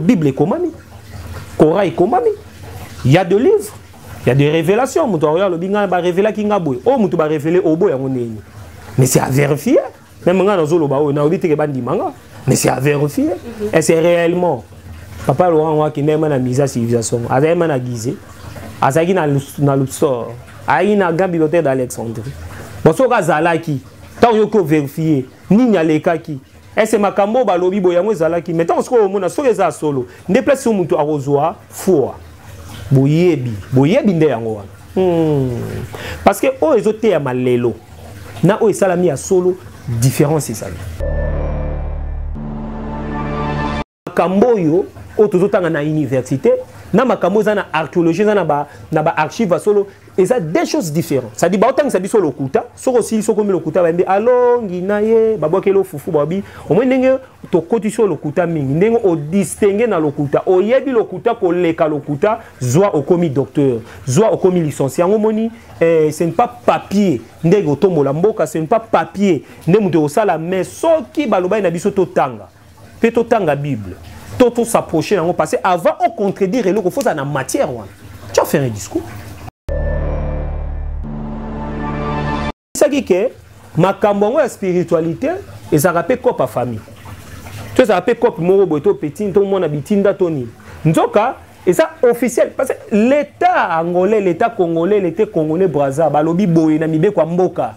Bible komami, Coran komami. Il y a des livres, il y a des révélations. Moutou regarde le binga ba révéler ki ngabwe. Oh moutou ba révéler obo ya ngoneni. Mais c'est à vérifier. Même nga nazolo ba o na obite ke bandi manga. Mais c'est à vérifier. Et c'est réellement Papa Laurent wa ki même na mise civilisation. Azay man na guiser. Azaki na Luxor. Aïe na grande bibliothèque d'Alexandrie. Bon so ka zalaki. Tant yo ko vérifier. Ni nya lekaki. Et c'est makambo balobi boyango zalaki. Mais tant ko mona so eza solo. Ne place so mutu arozwa foi. Boyebi nde yango wana. Parce que o ezote ya malelo. Na o esalami ya solo différence ça. Makambo yo o tozotanga na université. Na makambo za na archéologie za na ba archive solo. Et ça des choses différentes. Ça dit bah autant que ça dit sur le kuta, sur aussi sur comme le kuta va dire allons guinaye babo kelo fufu babi au moins ndenge to koti sur le kuta mingi ndenge o distinguer na le kuta o yebi le kuta ko leka le kuta zoa au commis docteur zoa au commis licencié en moni ce n'est pas papier ndenge otombo la mboka ce n'est pas papier ndenge muto osala mais soki baloba na biso to tanga pe to tanga bible to s'approcher nango parce avant on contredire le ko faut ça na matière wana tu as fait un discours. Que ma cambongo la spiritualité et ça rappelle quoi par famille. Tu sais ça rappelle quoi mon roboto petit tout le monde habitinda toni. Nzoka et ça officiel parce que l'état angolais, l'état congolais, l'état congolais Brazza, balobi boye na mibe kwa mboka.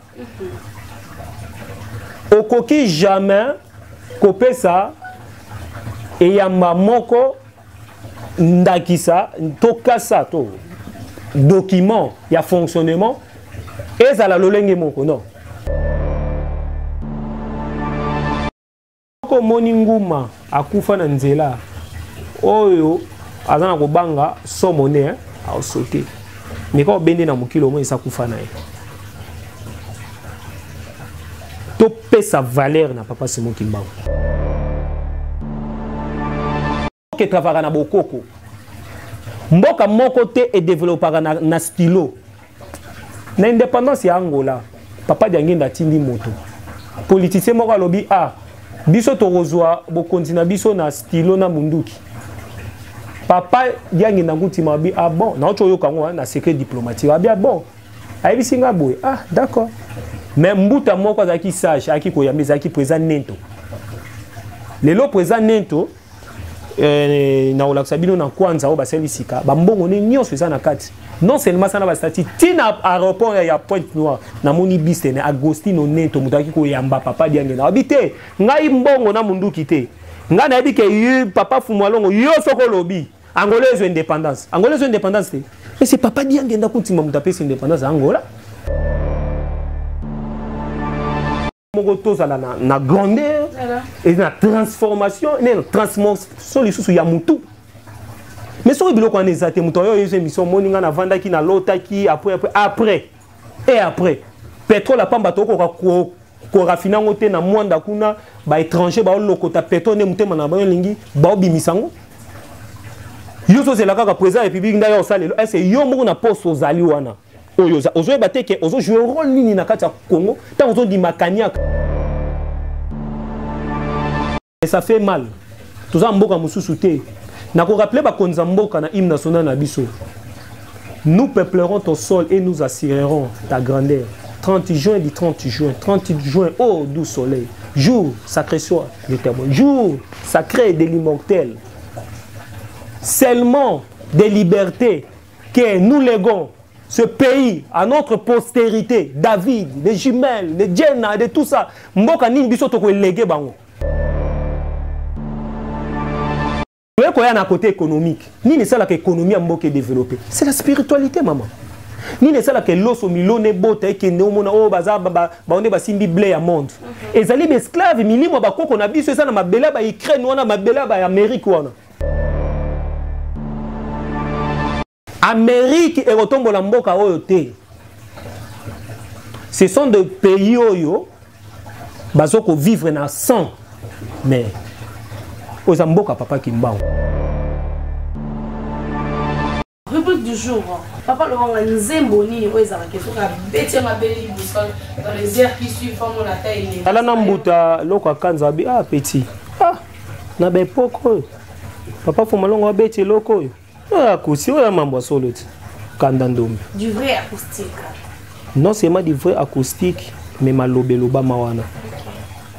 Okoki jamais kopé ça et yamba moko ndakisa toka ça to document ya fonctionnement. Et ça la lolenge moko non. Ko moninguma akufa na nzela. Oyo azana ko banga somone a sauter. Mais quand bende na mukilo mo isa kufa na ye. To pe sa valeur na papa Simon Kimbangu. Ke travailla na bokoko. Mboka moko te et développera na stylo. Na indépendance ya Angola, papa Diangenda tindi moto. Politicien moko alobi ah, biso to rozwa bo kontina biso na stylo na munduki. Papa Diangenda ngutima bi ah bon, na ocho yokango na secret diplomatique. Ah bien bon. Ayebi singa boy. Ah d'accord. Mais mbuta moko azaki sage, aki koyambe zaki président Nento. Lelo président Nento na olakisabino na kwanza o baselisika bambongo ne nyonso eza na kati non seulement ça na ba stati tina aéroport ya Pointe Noire na moni biste ne Agostino Nento mutaki ko yamba papa Diangenda habité ngai mbongo na munduki te nga na yebi ke papa Fumwalongo yo soko lobi angolaise indépendance te et c'est papa Diangenda kuntima mutapesa indépendance Angola na grandeur et na transformation na transformation les sous ya mutu mais so biloko en ezate muto yo yeze mission moninga na vanda ki na lota ki après pétrole pamba to ko rafina ngote na mwanda kuna ba étranger ba lokota pétrole ne mutema na ba lingi ba obimisango yo so zelaka ka président république nda yo salelo est yo mo na poste ozali wana oyo ozo bateke ozo jouer rôle nini na kati ya Congo tant ozo di makania et ça fait mal tout ça mboka mususu te na ko rappeler ba konza mboka na hymne national na biso nous peuplerons ton sol et nous assurerons ta grandeur 30 juin du 30 juin oh doux soleil jour sacré soit le témoin jour sacré de l'immortel seulement des libertés que nous léguons ce pays à notre postérité, David, les jumelles, les Jenna, de tout ça. Mboka nini biso to ko léguer bango. Vous voyez un côté économique. Ni c'est la économie à mboka développée. C'est la spiritualité maman. Ni c'est la que l'oso milone bota ke ne omona o baza ba onde ba simbi blé à monde. Ezali be esclave milimo ba koko na biso ça na mabela ba Ukraine wana mabela ba Amérique wana. Amérique et Rotombo Lamboka Oyote. Ce sont des pays où bazoko vivre na 100 mais aux Amboka papa Kimbangu. Rubrique du jour. Papa le Nzemboni oezala keso ka betia mabeli dans les airs qui suivent comme la taille. Ala nambuta loka kanza bi ah petit. Ah na be poko. papa faut malongo abeti loko yo akusi oya mambo solo ti kanda ndombe du vrai acoustique non seulement du vrai acoustique mais malobelo ba mawana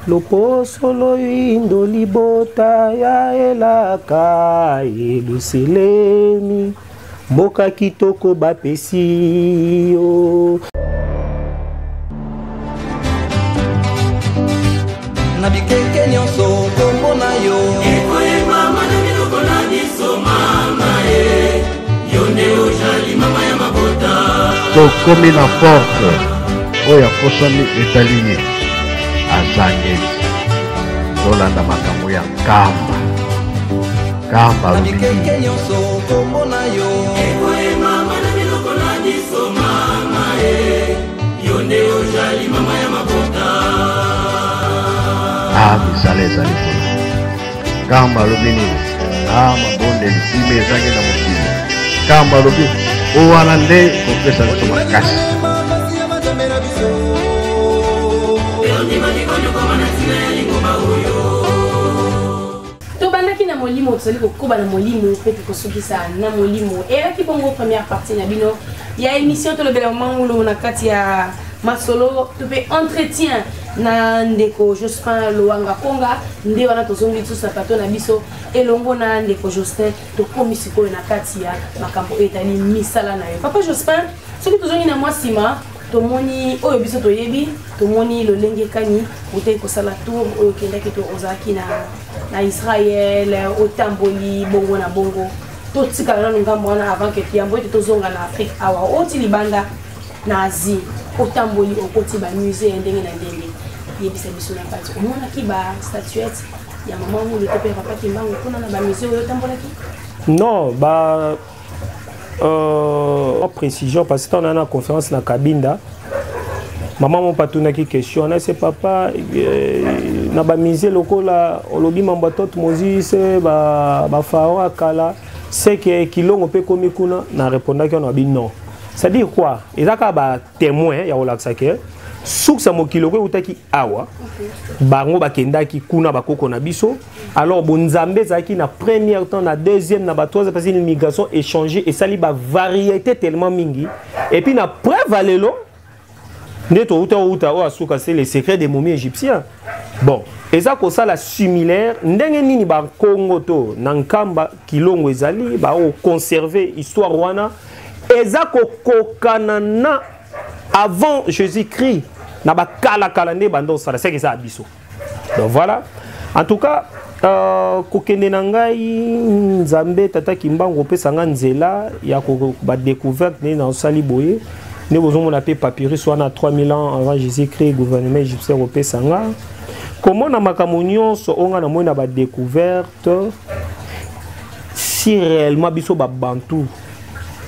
loposo loyindo libota ya elaka eluselemi mboka kitoko bapesi yo na bikeke nyonso kombo na yo ekoyeba mana biloko na biso mama yo nde ojali mama ya mabota tokomi na porte oyo akosami etali ye azangeli tolanda makambo ya nkamba nkamba na bikeke nyonso kombo na yo ekoyeba mana biloko na biso mama yo nde ojali mama ya mabota misala ezali polo nkamba alobi nini mabondeli ime ezangi na mokili nkamba alobi owana nde kopesa biso makasi tobandaki na molimo tozali kokoba na molimo mpe kokosukisa na molimo eyaki bongo première partie na bino ya émission tolobela mangulu na kati ya masolo tope entretien na ndeko Jospin Loanga Konga nde wana tozongi tusa pato na biso elongo na ndeko Jospin tokomi sikoyo na kati ya makambo etali misala na yo papa Jospin soki tozongi na mwasima tomoni oyo biso toyebi tomoni lolenge kani utei kosala tour oyo kendaki to ozaki na Israël otamboli bongo na bongo totikala nanu ngambo wana avant que tiambo ete tozonga na Afrique awa oti libanda na Asie otamboli okoti ba musée ndenge na ndenge yebisa biso na kati omona ki ba statuette ya maman mu le tope papa kimbango kuna na ba musée oyo tambolaki non précision parce que on a une conférence na Kabinda maman mon patuna qui question na c'est papa na ba musée lokola olobi mambatot Moses ba pharaon akala c'est que kilongo pe komi kuna na répondaki on a dit non. Ça dit quoi? Ils ont un témoin, il y a un lac souk sa mokilo ko utaki awa bango bakendaki kuna bakoko na biso alors bonzambe zaki na première temps na deuxième na ba troisième parce que l'immigration échangée et sali ba variété tellement mingi et puis na preuve alelo neto uta o asuka c'est les secrets des momies égyptiens bon eza ko sala similaire ndenge nini ba Congo to na nkamba kilongo ezali ba o conserver histoire wana eza ko kokanana avant Jésus-Christ na ba kala ne bando sala c'est que ça abiso donc voilà en tout cas kokende na ngai nzambe tata kimbango pesa nga nzela ya ko ba découverte ne na sali boye ne bozomona pe papyrus wana 3000 ans avant Jésus-Christ gouvernement égyptien pesa nga comment na makamonyo so onga na mona ba découverte si réellement biso ba bantu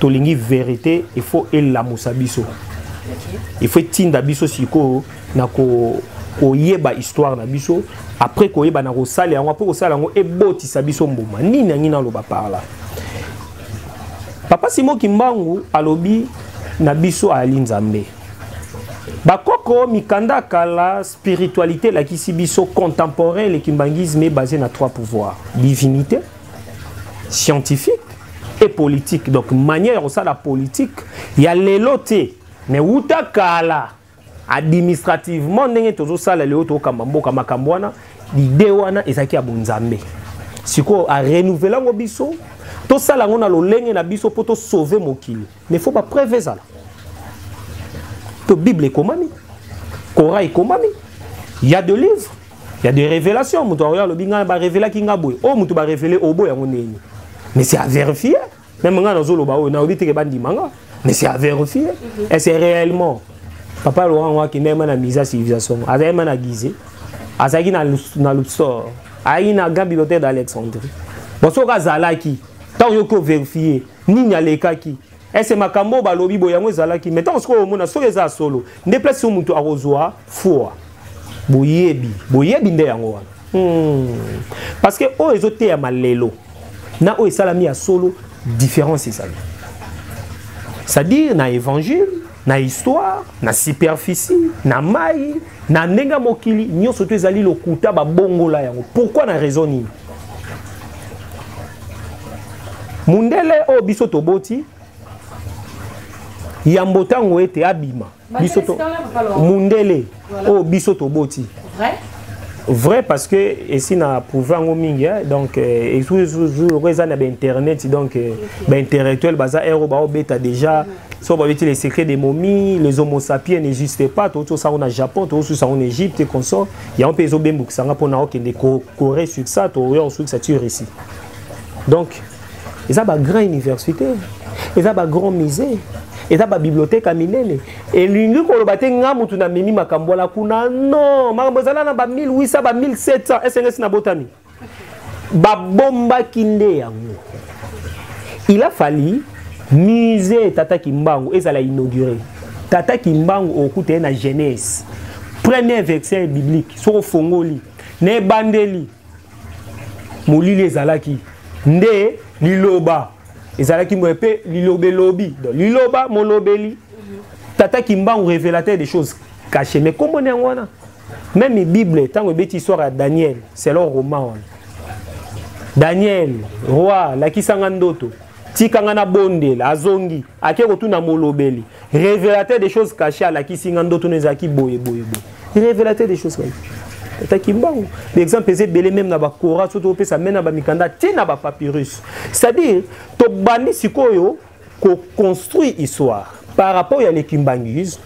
tolingi vérité il faut elamusa biso il faut tinda biso siko na ko yeba histoire na biso après ko yeba na ko sala yango pour ko sala yango ebotisa biso mboma nini ngina loba parla papa Simon Kimbangu alobi na biso ali nzambe bakoko mikanda kala spiritualité la kisi biso contemporain le kimbangisme est basé na trois pouvoirs divinité scientifique et politique donc manière ça la politique il y a l'éloté mais uta kala administrativement ndenge tozo sala le auto kamamboka makambwana l'idée wana ezaki ya bonzambe siko a renouveler ngo biso to sala ngona lolenge na biso poto sauver mokili mais faut pas preuve ça to bible komami Coran komami il y a des livres il y a des révélations muto ya lo binga ba révéler kinga boy o muto ba révéler obo ya ngoneni mais c'est à vérifier même nga na zolo ba o na obite ke bandi manga mais c'est à vérifier et c'est réellement papa Laurent wa ki nema na misa civilisation azema na gize azaki na Luxor ayi na grand bibliothèque d'Alexandrie boso ka zalaki tant yo ko vérifier nini alekaki ese makambo balobi boyango ezalaki mais tant ko mona so eza solo nde place mutu akozwa foi boyebi nde yango wana parce que o ezote ya malelo na o esalami ya solo différence c'est ça c'est-à-dire na évangile na histoire na superficie na mai na ndenga mokili nyonso to ezali lokuta ba bongola yango pourquoi na raison nini Mundele o biso toboti yambotango ete abima biso to mundele o biso toboti vrai parce que ici na prouvé en mingi donc et toujours les na internet donc intellectuel baza ero ba beta déjà so ba les secrets des momies les homo sapiens n'existaient pas tout ça on a Japon tout ça en Égypte et consort il y a un pays bembu qui sanga pona okende Corée sur ça to on sur ça tire ici donc ils ont une grande université ils ont un grand musée ils ont une bibliothèque à minene et l'unique ko lobate ngamu tuna memi makambo la kuna non makambo zala na ba 1800 ba 1700 SNS na botami ba bomba kinde yango il a fallu musée Tata Kimbangu ezala inauguré Tata Kimbangu okute na Genèse premier verset biblique so fongoli ne bandeli molili ezalaki nde liloba ezalaki moepe lilobe lobi donc liloba molobeli Tata Kimbangu révélateur des choses cachées mais comment on wana même la Bible tant que bêtise histoire à Daniel c'est leur roman Daniel roi la kisanga ndoto tikanga na bondela azongi akeko tuna molobeli révélateur des choses cachées la kisinga ndoto nezaki boye révélateur des choses cachées Tata Kimbangu l'exemple c'est belé même na ba Kora surtout pe ça mena ba mikanda tina ba papyrus c'est-à-dire to bandi sikoyo ko construit histoire par rapport à l'ékimbanguisme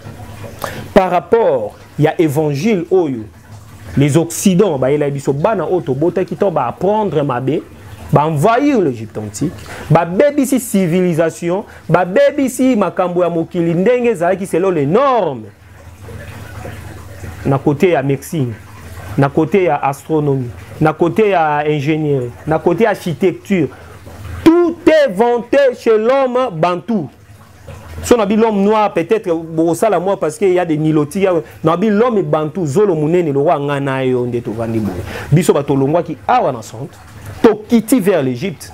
par rapport il y a évangile oyo les occidents ba ela biso bana auto bota ki to ba apprendre mabe ba envahir l'Égypte antique ba bebisi civilisation ba bebisi makambo ya mokili ndenge zalaki selon les normes na côté ya médecine na côté ya astronomie na côté ya ingénierie na côté architecture tout est vanté chez l'homme bantou. Si on a dit l'homme noir, peut-être, bon, ça la moi parce qu'il y a des nilotis. On a dit l'homme bantou, zolo mounene, le roi nganae, on dit tout vandibou. Biso batolongwa qui a un ensemble, to kiti vers l'Égypte.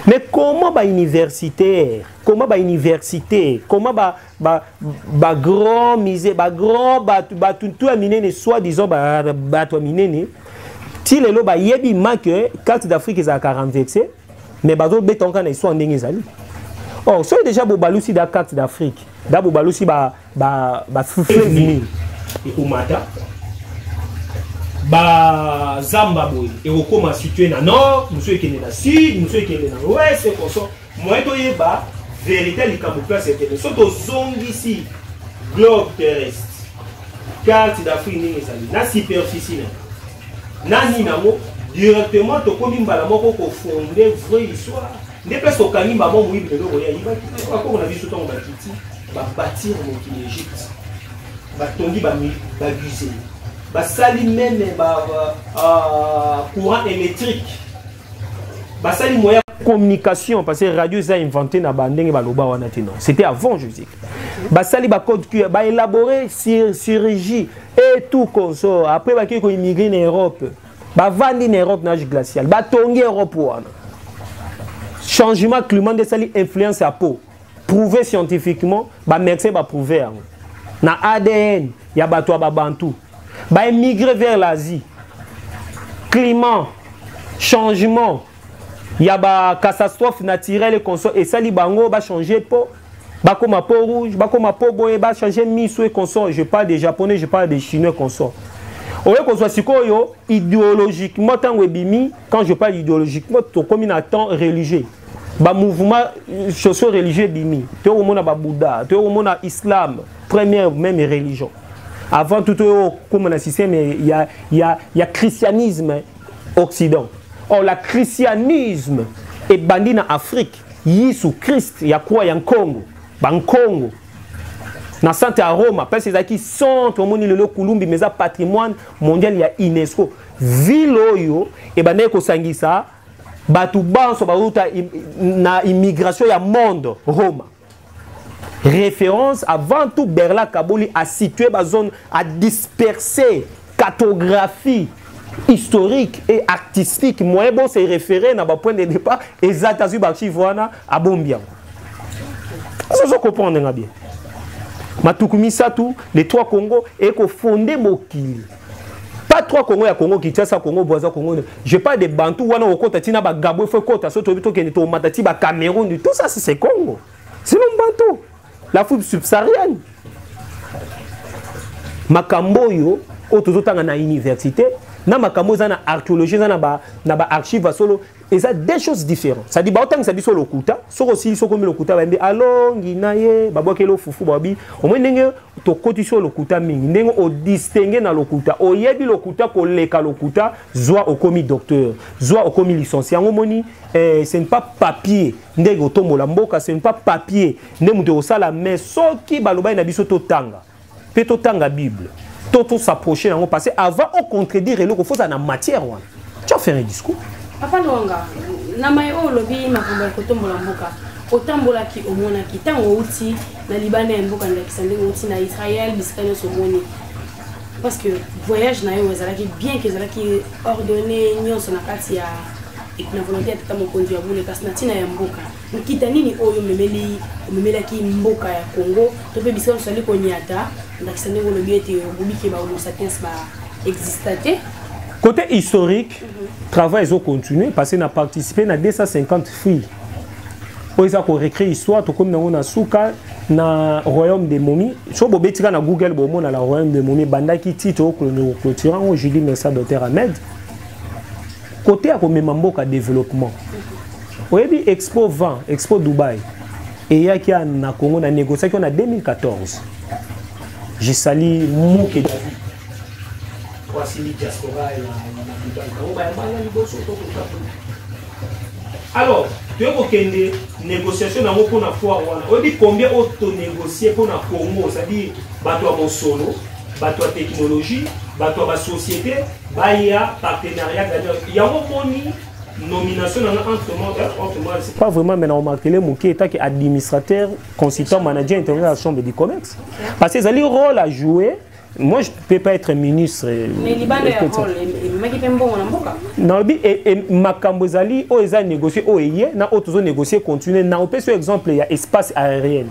Mais comment ba universitaire, comment ba université, comment ba grand misé, ba grand ba tout aminene soit disons ba to aminene. Ti lelo ba yebi make carte d'Afrique za 40 vexé. Mais bazo beton quand ils sont en ngezali. Oh, so déjà bo balusi da carte d'Afrique. Da bo balusi ba souffle vini. Et umata. Ba zamba boy et okoma situé na nord, monsieur qui est na sud, monsieur qui est na ouest et comme ça. Moi to yeba vérité likambo place était. So to zongi ici globe terrestre. Carte d'Afrique ngezali. Na superficie na namo directement to komi mbala moko ko fonder vraie histoire. Des places au Kani ba mo muibi de roya yiba ki ko on a vu surtout on ba kiti ba bâtir mon qui Égypte. Ba tongi ba musée. Ba sali même ba courant électrique. Ba sali moyen communication parce que radio ça inventé na ba ndenge ba loba wana tino. C'était avant je dis. Ba sali ba code QR ba élaborer chirurgie et tout comme ça. Après ba ki ko immigrer en Europe. Ba vandi en Europe nage glacial. Ba tongi Europe wana. Changement climatique de sali influence à peau. Prouvé scientifiquement, ba merci ba prouvé. Na ADN, ya ba toi ba bantou. Ba émigrer vers l'Asie. Climat, changement, ya ba catastrophe naturelle et sali bango ba changer peau. Ba comme peau rouge, ba comme peau boye ba changer miso et consort. Je parle des japonais, je parle des chinois consort. Oye qu'on soit sikoyo idéologiquement tant webimi quand je parle idéologiquement to comme un temps religieux ba mouvement socio-religieux bimi to au monde ba Bouddha to au monde islam première même religion avant tout comme un système il y a christianisme occident or la christianisme est bandit en Afrique Yesu Christ il y a quoi en Congo Congo na Santa Roma parce que qui sont au monde le Kulumbi mais patrimoine mondial il y a UNESCO ville oyo et bané ko sangisa batu banso baruta na immigration ya monde Roma référence avant tout Berla Kabuli a situé ba zone a disperser cartographie historique et artistique moi bon c'est référé na ba point de départ exactement ba chivwana a Bombia ça se comprend bien. Matukumisatu, les trois Congos, et qu'on fondé Mokili. pas trois Congo ya Congo Kinshasa Congo Boisa Congo. Je parle des Bantous wana okota tina ba Gabon faut kota so to ke to matati ba Cameroun tout ça c'est Congo. C'est le Bantou. L'Afrique subsaharienne. Makambo yo o tozotanga na université na makambo za na archéologie za na ba archive solo et ça des choses différentes. Ça dit ba otanga ça biso lokuta so aussi so komi lokuta ba mbi alongi na ye ba bokelo fufu babi au moins ndenge to koti so lokuta mingi ndenge o distinguer na lokuta o yebi lokuta ko leka lokuta zwa o komi docteur zwa o komi licencié en moni ce n'est pas papier ndenge otombola mboka ce n'est pas papier ndenge muto osala mais soki baloba na biso to tanga pe to tanga Bible tout s'approcher dans passé avant on contredire le faut ça na matière wana tu as fait un discours papa longa na mai o lobi makambo ko tombola mboka otambola ki omona ki tango uti na Libanais mboka na kisande uti na Israël biskano so moni parce que voyage na yo ezala ki bien que ezala ki ordonné nyonso na kati ya na volonté ya tata mokonzi ya bule kasi na tina ya mboka nkita nini oyo memeli ki mboka ya Congo to pe biskano so liko nyata na kisande ko lobi ete bobiki ba Homo sapiens ba existaté. Côté historique, travail ont continué parce qu'on a participé à 250 filles. Ils ont réécrit l'histoire, tout comme on a souka na royaume des momies. Si vous avez na Google, vous avez le royaume des momies, banda qui titre clôturant, je dis merci Dr Ahmed. Côté à comme mamboka développement. Vous avez Expo 20, Expo Dubaï. Et il y a qui a na Congo na négociation en 2014. J'ai sali Mouké. Alors, tu as des négociations dans le foire. On dit combien auto négocier pour la Congo, c'est-à-dire bateau à mon solo, bateau à technologie, bateau à société, baya partenariat. Il y a une nomination entre moi. C'est pas vraiment maintenant remarqué le mot qui est administrateur, consultant, manager intérieur de la chambre du commerce. Parce que c'est un rôle à jouer. Moi, je ne peux pas être ministre. Mais Libanais, non, et Makambozali, ils ont négocié, ils ont négocié, continué. Dans par exemple, il y a espace aérien.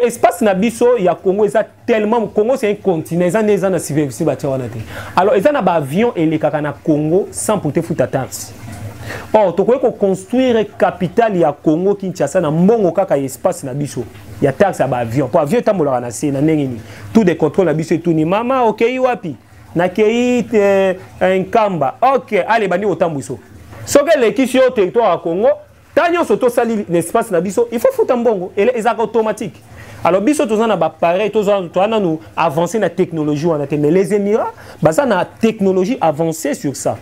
L'espace Nabiso, il y a Congo, tellement. Congo, c'est un continent, ils ont des civilisations. Alors, ils ont des avions et les Kakana Congo sans porter foutre taxe. Or, tu peux construire une capitale à Congo, Kinshasa, dans mon kaka espace Nabiso. Il y a taxe à l'avion. Pour l'avion, il y a tout des contrôles Nabiso et tout. Ni maman, ok, wapi. Nakei un kamba. Ok, allez, bani au tambuso. Ce que l'équipe sur le territoire à Congo, tant soto sali l'espace Nabiso, il faut foutre un bongo. Et les automatiques. Alors, biso tous en a pareil, tous en a nous avancé la technologie, mais les Émirats, ça na technologie avancée sur ça.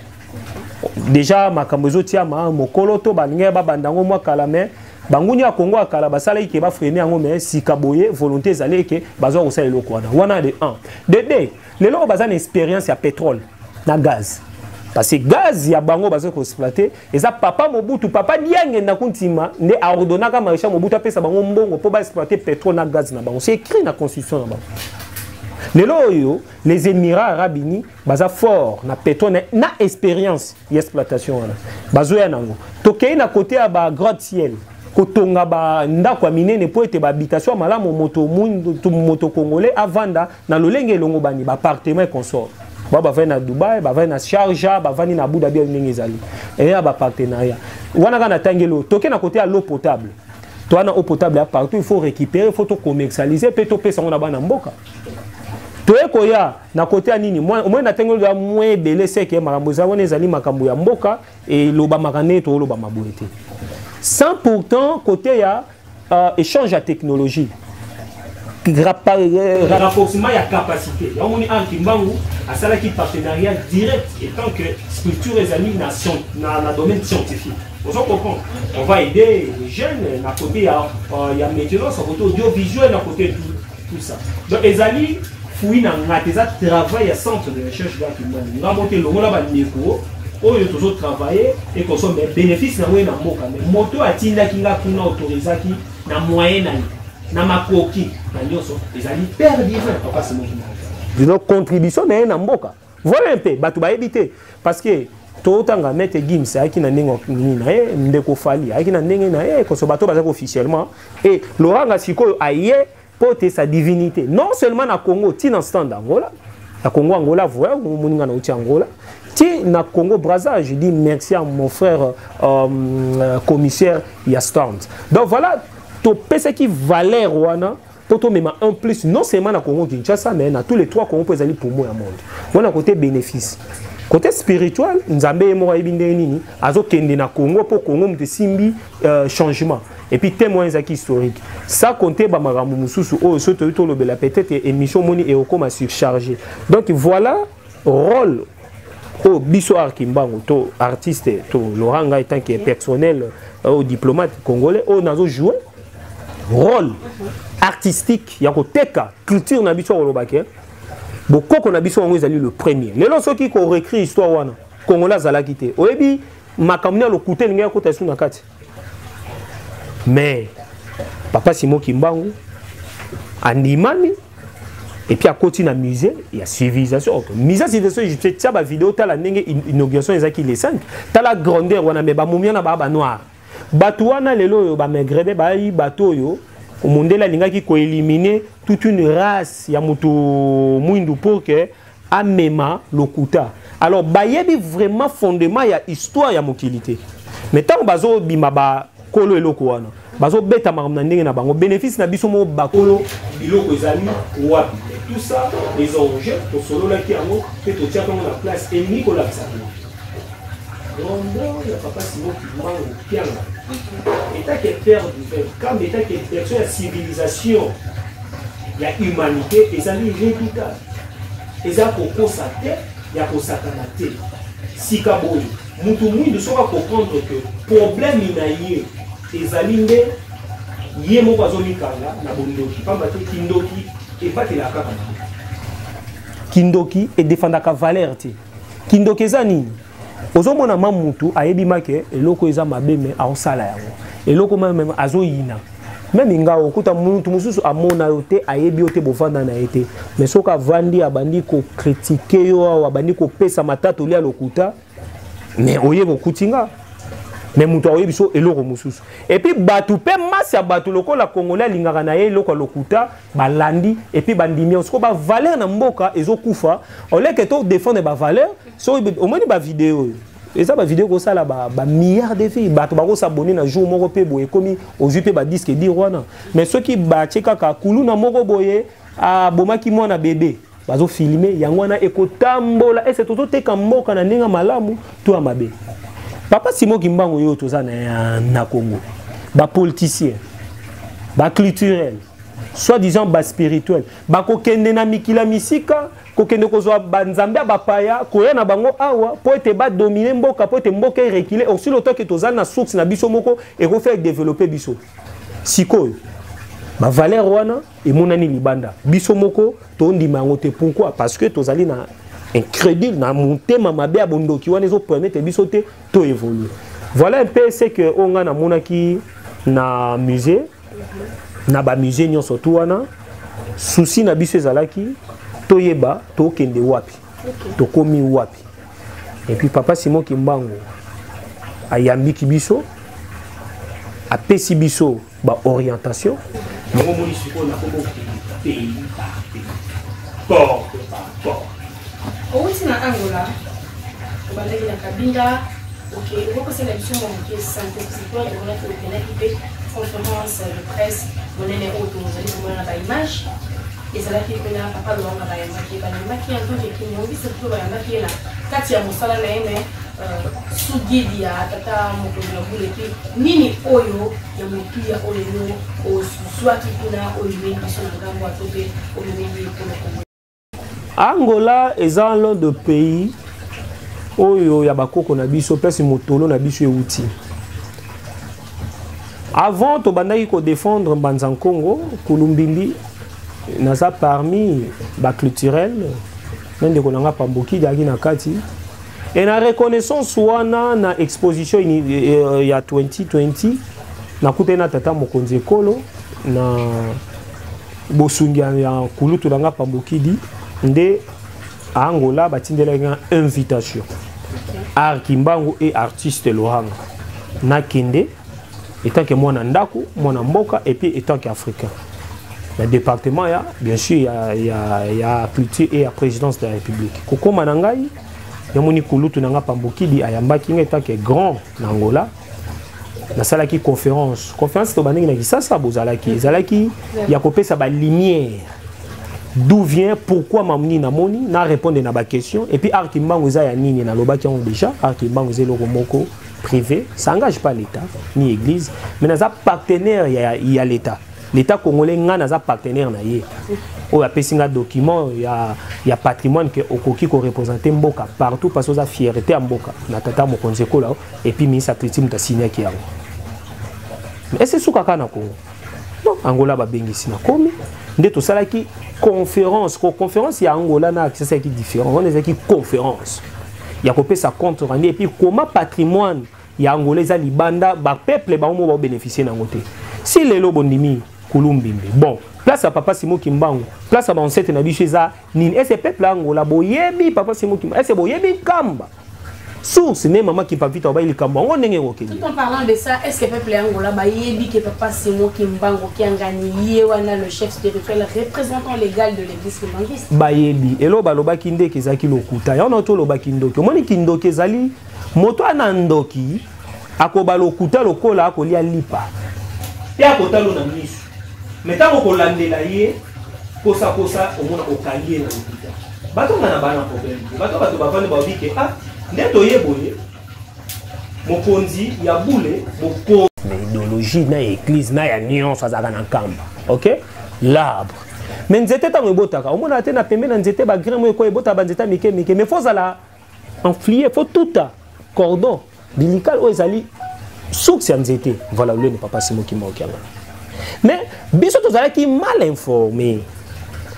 Déjà makambozo tia ma mokoloto balinga ba bandango mwa kalame bangunya Congo akala basala ike ba freiner ngo mais sikaboye volonté zale ke bazwa osala eloko wana de 1 de 2 lelo bazana expérience ya pétrole na gaz parce que gaz ya bango bazwa ko exploiter eza papa Mobutu papa diange na kuntima ne ordonnaka marisha Mobutu apesa bango mbongo po ba exploiter pétrole na gaz na bango c'est écrit na constitution na bango. Les Émirats arabes unis baza fort na pétrole na expérience d'exploitation bazoya nango tokei na côté ya ba grand ciel kotonga ba ndako minene po ete ba habitation malamu moto congolais avanda na lolenge longo bani ba appartement consort ba va na Dubaï ba va na Sharjah ba va na Abu Dhabi ndenge zali et ya ba partenariat wana kana tangelo tokei na côté ya l'eau potable to na eau potable partout il faut récupérer il faut to commercialiser pe to pesa ngona bana mboka. Toyekoya na côté ya nini moi na tengolo ya moins belé c'est que makambo za wana ezali makambo ya mboka et loba makane to loba maboete sans pourtant côté ya échange de technologie renforcement ya capacité ya moni Antimbangu a sala qui partenariat direct et tant que structure ezali nation na domaine scientifique. Vous comprenez? On va aider les jeunes à côté ya maintenance à côté audiovisuel à côté tout ça. Donc ezali oui, il y a travail à centre de recherche d'Antimbangu. Nous avons monté le monde là-bas, où il y a toujours travaillé et qu'on soit bénéfice dans le monde. Mais moto a tinda qui n'a qu'une autorisation qui n'a moyen n'a ma coquille dans l'osso. Les alliés perdent bien. Pas ce mot. Notre contribution n'est pas mboka. Voilà un peu, batu ba éviter parce que tout tanga mettre Gims qui na nengo ni na ndeko fali, qui na ndenge na ko so bato ba officiellement et Laurent Gasiko aye porter sa divinité non seulement na Congo tin en stand d'Angola La Congo Angola, voilà, Angola. Na Congo Brazza, je dis merci à mon frère commissaire Yastant. Donc voilà, to pèse qui valait Rwanda pour toi même en plus non seulement na Congo Kinshasa mais na tous les trois Congo aller pour moi au monde. Voilà côté bénéfice. Côté spirituel, Nzambe et moi nini azo kende na Congo pour Congo mte simbi changement. Et puis témoins historique. Ça comptait ba maramu mususu o soto to lo bela peut-être émission moni et okoma surchargé. Donc voilà rôle au biso Arkimbango to artiste to Loranga étant qui est personnel au diplomate congolais on a joué rôle artistique ya koteka culture na biso olobake boko na biso ngo ezali le premier lelo soki ko réécrit histoire wana congolais zala kité oyebi makamnya lo kuté linga ko tasu na kati mais papa Simon Kimbangu andimani et puis à côté na musée il y a civilisation mise civilisation je fais ça ba vidéo ta la ndenge inauguration ezaki les 5 ta la grandeur wana me ba mumia na ba noir bato wana lelo yo ba megrede ba yi bato yo mondela lingaki ko éliminer toute une race ya mutu mwindu pour que amema lokuta alors ba yebi vraiment fondement ya histoire ya mokilité mais tant bazo bima ba kolo eloko wana bazo beta makamna ndenge na bango bénéfice na biso mo bakolo biloko ezali wapi tout ça les enjeux pour solo la qui amo fait au tient comme la place et Nicolas ça donc il y a papa Simon Kimbangu Kianga état qui est père du peuple comme état qui est personne la civilisation la humanité ezali redoutable eza pour constater ya ko sakanate sikaboyi mutu mwindu soka comprendre que problème inaye ezali nde ye moko azomikanga na bondoki pamba te kindoki ebatela kaka kindoki et défendaka valeur te kindoki eza nini ozomona mamutu ayebi make eloko eza mabe me aosala yango eloko même azoyina même nga okuta mutu mususu amona yo te ayebi yo te bovanda na ye te mais soka vandi abandi ko critiquer yo awa abandi ko pesa matatu lia lokuta mais oye bokutinga mais mutu oye biso eloko mususu et puis batu pe masse ya batu loko la congolais lingaka na ye eloko lokuta balandi et puis bandimi on ba valeur na mboka ezokufa oleke to défendre ba valeur so au moins ba vidéo et ça ba vidéo ko sala ba milliards de filles batu ba ko s'abonner na jour moko pe boye komi ozupe ba disque dire wana mais ceux qui ba cheka ka kulu na moko boye a bomaki mwana bébé bazo filmer yango wana ekotambola et c'est toto teka mboka na ndinga malamu to amabe papa Simon Kimbangu yo toza na Congo ba politicien ba culturel soi-disant ba spirituel ba kokende na mikila misika kokende kozwa banzambe ba paya koya na bango awa po ete ba dominer mboka po ete mboka reculer aussi le temps que toza na source na biso moko et ko faire développer biso sikoyo ba valeur wana et monani libanda biso moko to ndima ngo te pourquoi parce que tozali na incroyable na monter mama be abondoki wana zo permettre biso te to évoluer voilà un peu c'est que on a na monaki na musée na ba musée nyonso to wana souci na biso ezalaki to yeba to kende wapi to komi wapi et puis papa Simon Kimbangu ayambiki biso apesi biso ba orientation ngo moni siko na komo pays porte par porte outi na Angola obandaki na Kabinda ok okosala biso moke santé psychologue on a fait une équipe conférence de presse monene oto mozali komona ba image ezalaki pena papa Loranga bayambaki bayambaki yantoke kinyobi surtout bayambaki na kati ya mosala na yeme sugidi ya tata mokozi na buleki nini oyo ya motuya oyo oswaki kuna oyo biso na ngambo atope oyo nini kuna Angola est l'un des pays où il y a bakoko na biso pesi motolo na biso euti. Avant to bandaki ko défendre Mbanza Congo, Kulumbili naza parmi ba culturel nende ko nanga pamboki daki na kati. Et na reconnaissance wana na exposition ya 2020 na kutena tata mokonzi ekolo na bosungi ya kulutu nanga pamboki di nde Angola batindela une invitation Arkimbangu et artiste Loranga na kende étant que moi ndako moi mboka et puis étant qu'africain Le département, bien sûr, il y a culture et la présidence de la République. Koko Manangai, il y a Moni Kouloutou Nanga Pambokidi, Ayamba qui est grand en Angola. Na salaki conférence to banengi na kisasa bozalaki ezalaki ya kopesa ba lumière d'où vient pourquoi mamni na moni na répondre na ba question et puis arki mbango za ya nini na lobaki on déjà arki mbango zelo moko privé ça engage pas l'état ni église mais na za partenaire ya l'état congolais ngana za partenaire na ye o apesi nga document ya patrimoine que okoki ko représenter mboka partout parce que za fierté ya mboka na tata mokonzi ko là et puis ministre Atleti muta signé ki yango. Mais c'est sous kaka na Congo. Non, Angola ba bengisi na komi. Nde to sala ki conférence ya Angola na accès qui différent. On est qui conférence. Ya kopé sa compte rendu et puis comment patrimoine ya Angolais za libanda ba peuple ba mo ba bénéficier na ngote. Si lelo bondimi kulumbimbe. Bon, place à papa Simo Kimbangu, place à ancêtre na biso za nini. Et ce peuple Angola boyebi papa Simo Kimbangu. Et c'est boyebi kamba. Source, même maman qui pas vite au bail comme on est au Kenya. Tout en parlant de ça, est-ce que le peuple Angola bayebi que papa Simo Kimbangu qui a gagné wana le chef spirituel représentant légal de l'église kimbanguiste? Bayebi elo baloba kinde kezaki lokuta. Ya on to loba kindoki. Omoni kindoki ezali moto anandoki akoba lokuta lokola akolia lipa. Ya kotalo na misu. Metako kolandela ye kosa omona okangie na lokuta. Bato ngana bana problème. Bato bavane babike Neto yeboye mokonzi ya boule moko l'idéologie na église na ya nuance azaka na kamba. OK? L'arbre. Mais nzete tango ebotaka. Omona te na pembe na nzete ba grain mo ko ebota ba nzeta mike mais faut ala enflier, faut tout cordon umbilical o ezali source ya nzete. Voilà le papa Simo Kimbangu. Mais biso tozala ki mal informé.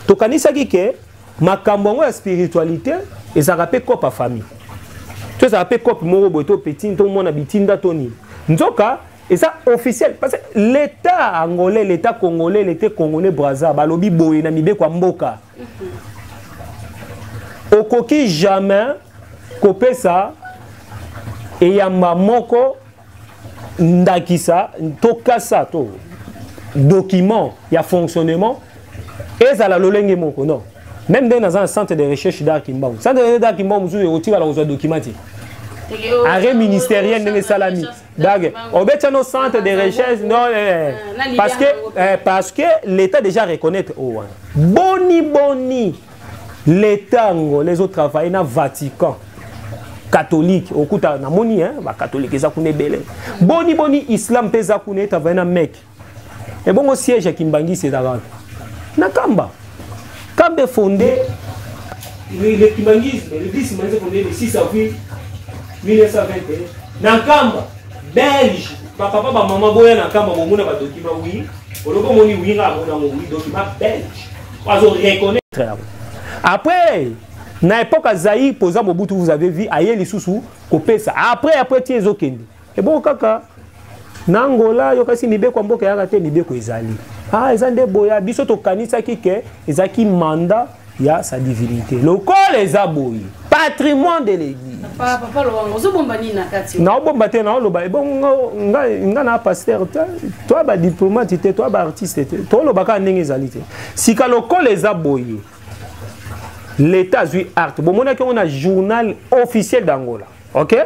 Tokanisa ki ke makambo ya spiritualité ezaka pe kopa famille. Tu sais, appelé cop moro petit, tout le monde habite toni. Nzoka, et ça officiel parce que l'État angolais, l'État congolais, l'État congolais Brazza, balobi boye na mibe kwa mboka. Okoki jamais copé ça et yamba moko ndakisa tokasa to document ya fonctionnement et ça la lolenge moko non. Même dans un centre de recherche d'art Kimbangu. Centre de recherche d'art Kimbangu, vous avez un document. Arrêt ministériel de Salami. On met un centre de recherche. Non, parce que l'État déjà reconnaît. Boni. L'État, les autres travaillent dans le Vatican. Catholique. Au coup, na moni, catholique, ils ont belé. Boni, islam, ils ont travaillé dans Mecque. Et bon, au siège à Kimbangu, c'est d'avant. Nakamba. Kambe fondé le kimbangisme, le 10 fondé le 6 avril 1921. Nakamba, belge, papa, maman, boya Nakamba, mon a document, oui. Moni, oui, document belge. Parce qu'on reconnaît. Après, na époque à Zaïre, posant Mobutu, vous avez vu, aïe les sous copé ça. Après, tiens, Zokendi. Et bon, kaka, Nangola, yokasi mibe kwa mboka yarate mibe ko ezali. Ezande boya biso to kanisa kike ezaki mandat ya sa divinité. Lokole ezaboyi patrimoine de l'église. Papa lo zo bomba ni na kati. Na bomba te na loba bon nga na pasteur toi ba diplomate te toi ba artiste te. To loba ka ndenge ezali te. Sika lokole ezaboyi. L'état zui art. Bon mona ke on a journal officiel d'Angola. OK?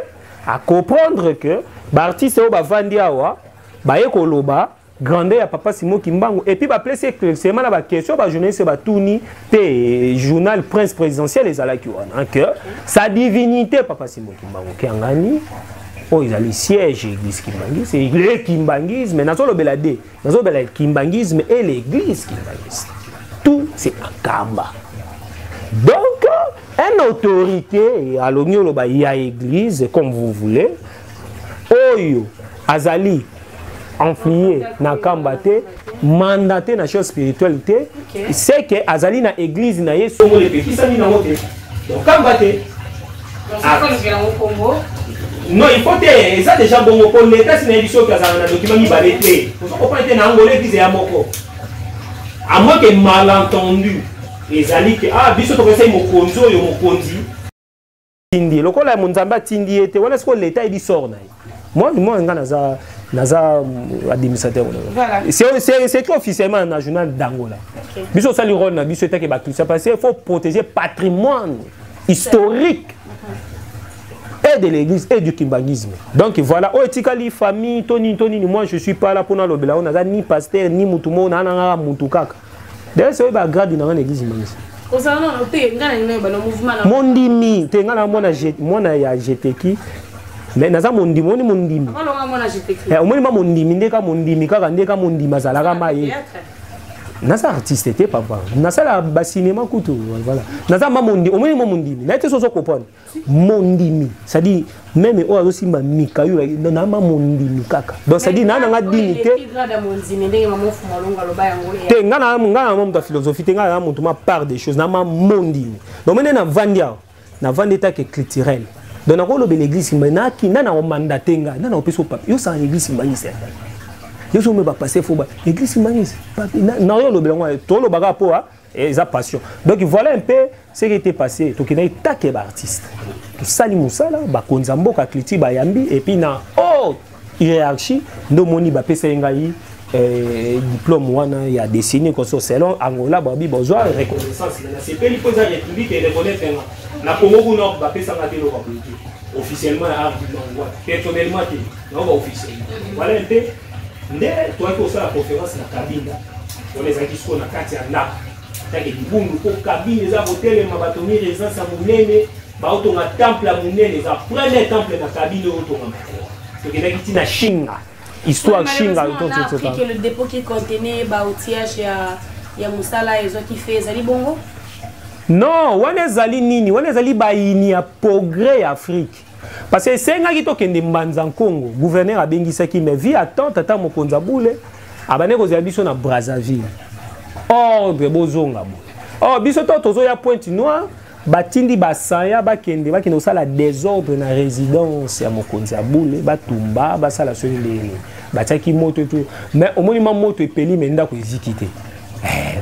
À comprendre que ba artiste o ba vandi awa ba ekoloba grandeur à papa Simo Kimbangu et puis va placer clairement la question ba journaliste ba tourni pe journal prince présidentiel les alaki wana que sa divinité papa Simo Kimbangu qui ngani oh ils allaient siège église Kimbangu c'est le kimbanguisme mais nazo lobela de nazo bela kimbanguisme et l'église kimbanguiste tout c'est akamba donc une autorité à l'onion loba ya église comme vous voulez oyo azali enflié na kambate mandaté na chose spiritualité c'est que azali na église na yesu le petit sani na moté donc kambate non il faut te ça déjà bon pour l'état c'est une édition que ça na document mi balete on peut na angolais église ya moko à moins que malentendu ezali que biso to pesa mokonzo yo mokonzi tindi lokola munzamba tindi ete wala siko l'état il sort na moi ngana za naza administrateur. Voilà. C'est écrit officiellement dans le journal d'Angola. Biso sali rôle na biso était que ça parce qu'il faut protéger patrimoine historique et de l'église et du kimbangisme. Donc voilà, oh etikali famille Tony moi je suis pas là pour na lobela on a ni pasteur ni mutumo na na mutukaka. D'ailleurs c'est ba grade dans l'église immense. Mondimi te ngana mona ya jeteki mais naza mondimi oni mondimi omoni ma mondimi ndeka mondimi kaka ndeka mondimi azalaka maye naza artiste te papa nasala ba cinéma kutu voilà naza ma mondimi omoni ma mondimi na ete soso comprendre mondimi ça dit même o azo simba mikayo na ma mondimi kaka donc ça dit na nga dignité te ngana mo ta philosophie te ngana mo ma part des choses na ma mondimi donc maintenant na vandeta que culturel donc na ko lobe l'église maintenant qui na na mandaté nga na na peso papa yo sa l'église mbangisa yo so me ba passer faut ba l'église mbangisa na yo lobe ngwa to lo baga po et sa passion. Donc voilà un peu ce qui était passé. Donc il y a été artiste. Tout ça li musala ba konzambo ka kliti ba yambi et puis na hiérarchie ndo moni ba pesa ngai diplôme wana ya dessiné comme ça selon Angola ba bi besoin reconnaissance na c'est pas il faut ça république et reconnaître na Congo ku nord ba pesa ngati lo politique officiellement art du Angola personnellement non ba officiellement voilà un peu ndé toi ko ça la conférence na Kabinda on les a dit sur na kati ya na take dibundu ko kabine za hôtel ma batoni résidence à munene ba otonga temple à munene za premier temple na kabine otonga to kena kiti na Shinga histoire Shinga tout ça que le dépôt qui contenait ba outillage ya musala ezo qui fait zali bongo non wana zali nini wana zali ba ini ya progrès Afrique parce que senga ki to kende mbanza Congo gouverneur abengisaki mais vie attend tata mokonza boule abane ko biso na Brazzaville ordre bozonga bo oh biso to tozo ya Pointe Noire batindi basaya bakende osala désordre na résidence ya mokonzi ya boule batumba basala soni ndeni batiaki moto tout mais omoni ma moto epeli menda ko ezikite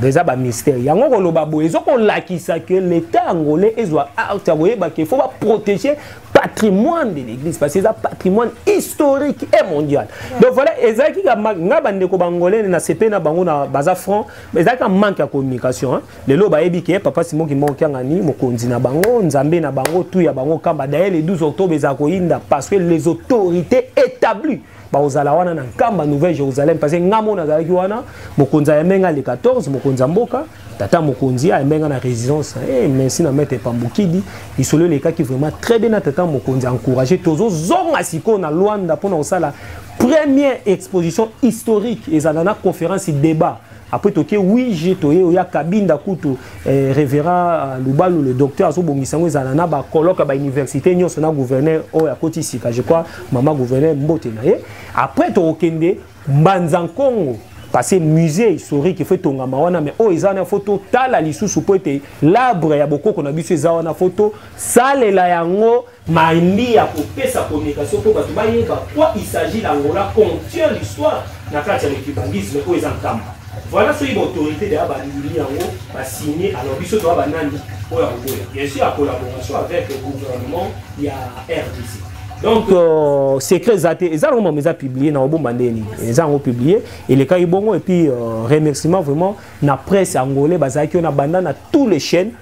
déjà ba mystère yango ko loba bo ezoko lakisa que l'état angolais ezwa out aboyeba que faut protéger patrimoine de l'église parce que c'est un patrimoine historique et mondial. Donc voilà, ezaki ka ngabande ko bangolais na CP na bango na baza franc, mais ezaki un manque de communication hein. Le lo ba yebi ke papa Simon ki monkianga ni mokonzi na bango, nzambe na bango tout ya bango kamba d'ailleurs le 12 octobre ezako inda parce que les autorités établies baozala wana na kamba Nouvelle Jérusalem parce que ngamo na zalaki wana mokonza ya menga le 14 mokonza mboka tata mokonzi a menga na résidence merci na maître Pambukidi isolo le cas qui vraiment très bien na tata mokonzi encourager tozo zonga siko na Luanda pour na osala première exposition historique et ça na conférence et débat après toke oui j'ai toye oya kabinda kutu révérend Lubalu le docteur azo bongisango ezana ba colloque ba université nyonso na gouverneur o ya koti sika je crois maman gouverneur Mbote na ye après to okende mbanza Congo passer musée historique fait tonga mawana mais o ezana photo tala lisusu po ete l'arbre ya bokoko na biso ezana photo salela yango maindi ya kopesa communication pour bato bayeba quoi il s'agit d'Angola contient l'histoire na kati ya l'équibangisme ko ezantamba. Voilà ce qui est l'autorité de la signé alors biso to banani bien sûr en collaboration avec le gouvernement il y a RDC. Donc secret zaté ils ont même publié na obombandeni ils ont publié et les cas ibongo et puis remerciement vraiment na presse angolais bazaki na banda na tous les chaînes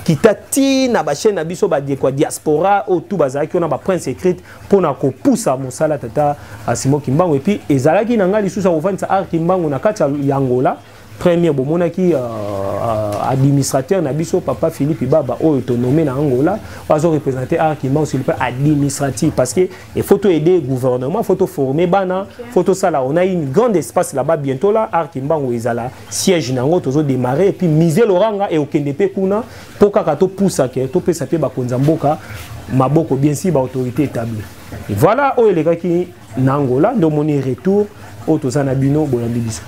kitati na ba chaîne na biso ba de quoi diaspora au tout bazaki na ba presse écrite pour na ko poussa mosala tata Simon Kimbangu et puis ezalaki na ngali susa ofantsa art Kimbangu na kati ya Angola premier bomonaki administrateur na biso papa Philippe Baba o autonomé na Angola bazo représenter art Kimbangu sur le plan administratif parce que il faut aider gouvernement faut former bana faut ça là on a une grande espace là-bas bientôt là art Kimbangu ezala siège nango tozo démarrer et puis miser loranga et okendepe kuna pour kaka to poussa ke to pesa pe ba konza mboka maboko bien si ba autorité établie et voilà o les gars qui na Angola ndo moni retour au tozana bino bolambi biso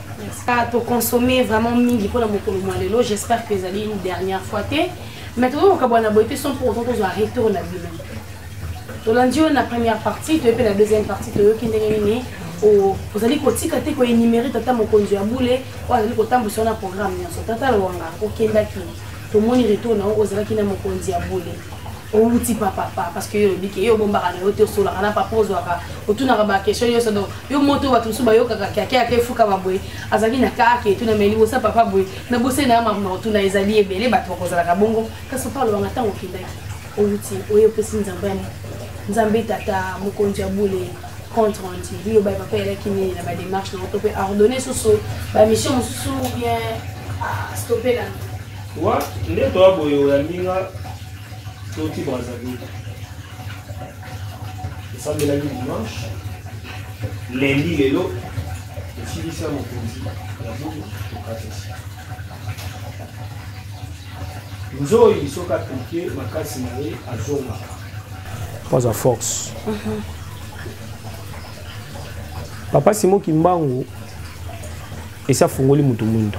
to consommer vraiment mingi pour la mokolo malelo j'espère que ça une dernière fois mais tout on kabana boité sont pour autant to arrêter on a bino to landio na première partie to pe la deuxième partie to ki ndengeni o vous allez kotika te ko énumérer tata mokonzi ya boule o allez ko tambu sur na programme nyonso tata lwanga ko kenda ki to moni retour na o zala ki na mokonzi ya boule outi papa parce que yo biki yo bomba na yote sola kana papa ozwaka otuna ba question yo sodo yo moto ba tusu ba yo kaka ke fuka baboy azaki na kake tuna meli osa papa boy na bose na mama otuna ezali ebele ba tokozala ka bongo kaso palo nga tango kindaki outi oyo pesi nzambe tata mokonzi ya bule contre anti yo ba papa ele kini na ba démarche na to pe ordonner soso ba mission soso bien stopper là wa ndeto aboyo ya minga Toti Brazzaville. Ça me l'a dit dimanche. Lundi, les lots. Et si je suis à mon conduit, la boue, je casse ici. Nous avons eu ce cas compliqué, ma casse mariée à Zoma. Pas à force. Papa Simon Kimbango, et ça fongoli Mutumundu.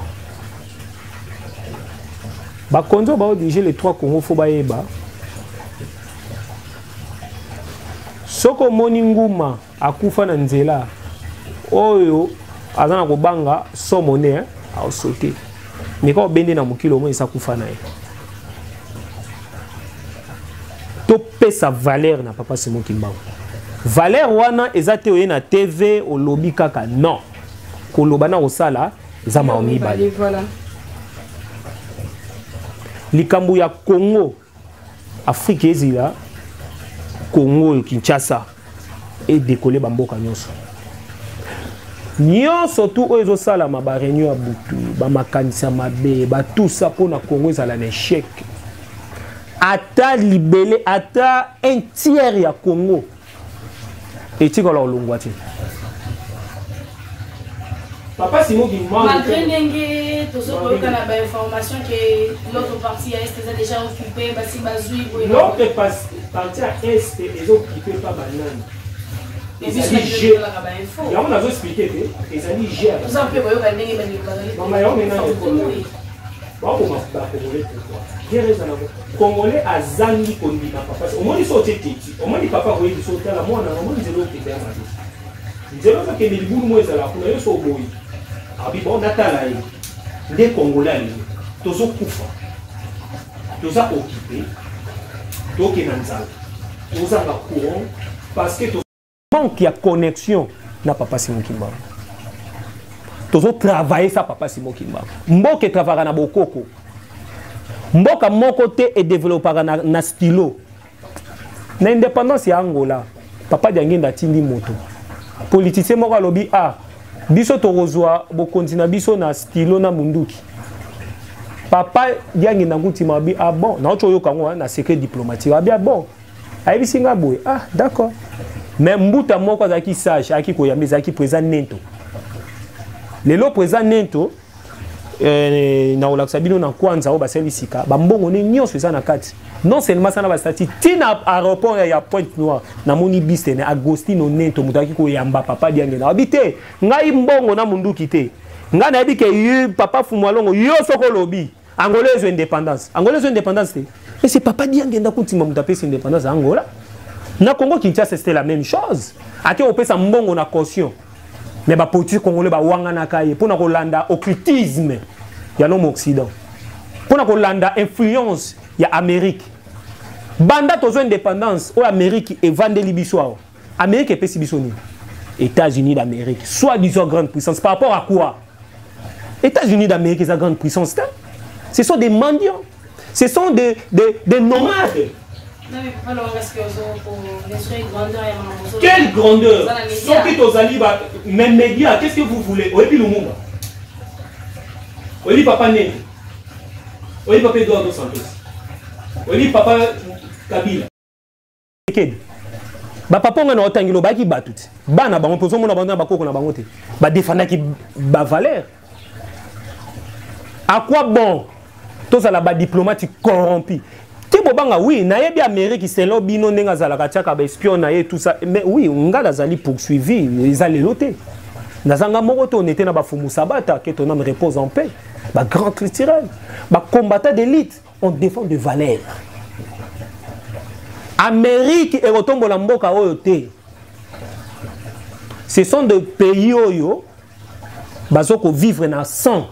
Bakonzo ba diriger les 3 Congo faut baeba. Soko moni nguma akufa na nzela oyo azana kobanga somone a sauter mais quand bende na mokilo mo isa kufa na ye to pesa valeur na papa Simon Kimbango valeur wana ezate oye na TV o lobby kaka non ko lobana osala eza maomi bali voilà likambo ya Congo Afrique ezila Congo Kinshasa et décoller bamboka nyonso surtout oyo salama ba réunion ya butu ba makanisa mabe ba tout ça pour na Congo ezala na échec ata libélé ata un tiers ya Congo et tu kolor longwati papa Simon Kimbango malgré n'engue tout ça pour qu'on a ba information que l'autre partie est déjà occupé ba si bazui l'autre partie à est est occupé par banane. Mais c'est il y a on a expliqué que les amis gèrent. Vous en pouvez voir que n'engue bani maman yo maintenant bon pour ma congolais pourquoi guerre ça na congolais azangi kondima papa au moins ils sont titi au moins les papa voyez ils sont là moi na moi ils ont été à ma vie nzelo que les bulu moi ça la kuna yo so boy abi bon natala yi nde congolais tozo kufa toza occupé toke na nzala toza na courant parce que manque ya connexion na papa Simon Kimbango tozo travailler ça papa Simon Kimbango mboka travailler na bokoko mboka moko te et développer na stylo na indépendance ya Angola papa Diangenda tindi moto politicien moko alobi biso tokozwa bokonzi na biso na stylo na munduki papa Diangenda ngutima bi bon na ocho yo kango na secret diplomatique abi bon ayebi singa boye d'accord mais mbuta moko azaki sage aki koyambi zaki président Nento lelo président Nento na olakisa bino na kwanza o baseli sika bambongo ne nyonso eza na kati non seulement ça na bastati tina aéroport ya Pointe Noire na moni biste na Agostino Nento mutaki koyamba papa Diangenda abite ngai mbongo na munduki te nga na yebike papa Fumwalongo yo soko lobi Angolaise indépendance te et c'est papa Diangenda kutima mutapesi indépendance Angola na Congo Kinshasa c'était la même chose ate opesa mbongo na caution mais ba politique congolais ba wanga na kaye pour na kolanda occultisme ya l'homme occident pour na kolanda influence ya Amérique banda tozo indépendance o Amérique et vandeli biso Amérique epesi biso ni États-Unis d'Amérique soit disons grande puissance par rapport à quoi États-Unis d'Amérique est une grande puissance ce sont des mendiants ce sont des nomades. Non, mais pas quelle grandeur Soki tozali même médias, qu'est-ce que vous voulez Oyebi Lumumba, oyebi papa Nene, oyebi papa Eduardo Santos, oyebi papa Kabila. Ba papa ngana otangilo baki batuti bana bango pozo mona bana bakoko na bango te ba défendaki ba valeur. À quoi bon tous à la bas diplomatique corrompu. Bobanga oui, nayebi Amérique c'est lobino nenga zalaka tiaka ba espion na ye tout ça mais oui ngala zali poursuivi les allés loter. Nazanga moroto on était na ba fumu sabata que ton âme repose en paix. Ba grand culturel, ba combattant d'élite, on défend de valeurs. Amérique et retombe la mboka oyo te. Ce sont des pays oyo bazoko vivre na sang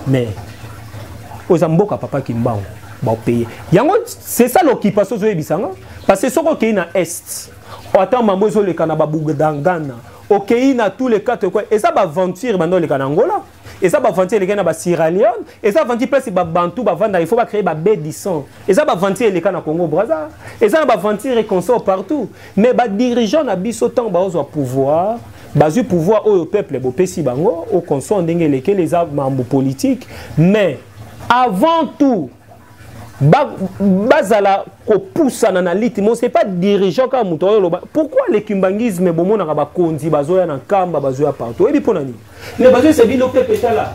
mais aux mboka papa Kimbango payer. C'est ça l'occupation de Bisanga. Parce que ce qui est dans l'Est, autant mambo zo le Kanaba Bougdangana, ok, dans tous les cas, et ça va aventure dans le Kanangola, et ça va aventure les Kanaba Sierra Leone, et ça va aventure place Bantou, il faut créer des B10, et ça va aventure les Kanaba Congo Brazza, et ça va aventure et consort partout. Mais les dirigeants n'abissent autant de pouvoir. Basu pouvoir au peuple bopesi bango au consort ndenge les membres politiques, mais avant tout bazala ko poussa na liti mo c'est pas dirigeant comme mutoyo. Pourquoi le kimbangisme bomo na ba konzi bazoya na kamba bazoya partout et bi ponani mais bazoya c'est bi le peuple là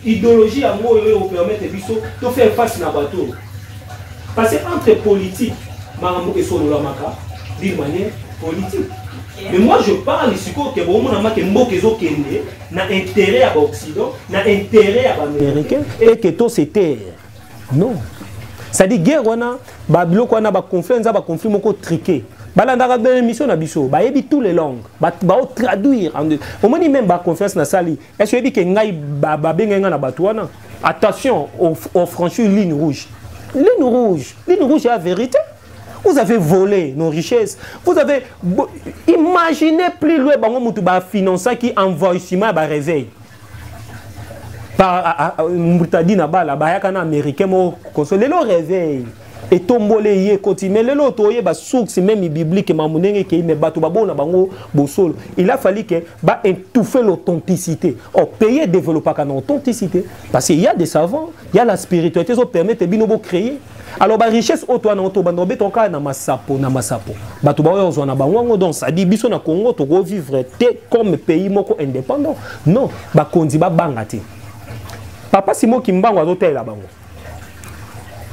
idéologie à moi yo permettre biso to faire face na bateau parce que entre politique marambo ke solo la maka d'une manière politique. Mais moi je parle ici que bon mon ama que mbokezo kende na intérêt à l'Occident, na intérêt à l'Américain et que tout c'était non. Ça dit guerre on a babilo ko na ba confiance ba conflit moko triqué. Balanda ba émission na biso, ba yebi tous les langues, ba traduire au moins même ba confiance na sali. Est-ce que que ngai ba benga na batouana? Attention au franchir ligne rouge. Ligne rouge est la vérité. Vous avez volé nos richesses. Vous avez imaginé plus loin un financement qui envoie un réveil. Par Moutadina Bala, Bayakana américain, le réveil. Et tombolé yé continue le lot toye ba source même biblique mamunenge ke me batu babona bango bosolo. Il a fallu que ba étouffer l'authenticité. Oh payer développer kana authenticité parce qu'il y a des savants, il y a la spiritualité qui permet de binobo créer. Alors ba richesse auto na auto bandobe toka na masapo batu ba ozo na bango donc ça dit biso na Congo to go vivre comme pays moko indépendant. Non, ba konzi ba bangati. Papa Simo Kimbango azotela bango.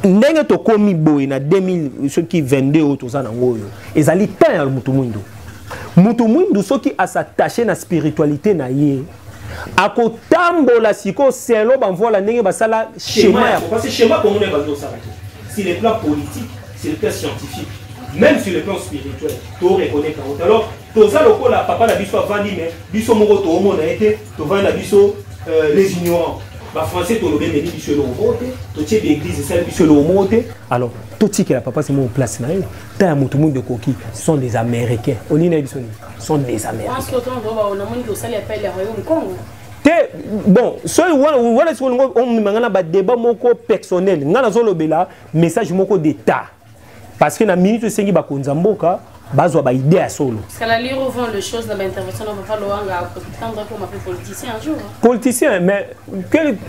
Ndenge to komi boy na 2000 ceux qui 22 autres za nangoyo ezali tan ya mutu mwindu soki asattaché na spiritualité na ye akotambola siko selo banvola ndenge basala schéma ya parce que schéma comme on est basé au saraki sur le plan politique sur le plan scientifique même sur le plan spirituel to reconnaître alors to za lokola papa na biso avandi mais biso moko to omona été to vanda biso les ignorants. Les Français ont bien dit sur le vote, tout ce qui est église sur le vote. Alors, tout ce qui est papa, c'est mon place. Tout le monde de coquille sont des Américains. On est sont des Américains. Bon, on a un débat personnel. On a un message d'État. Parce que dans la minute où il y a bazo ba idée à solo. Parce qu'à la lire au fond les choses dans l'intervention on va pas loanga tendre comme un politicien un jour. Politicien mais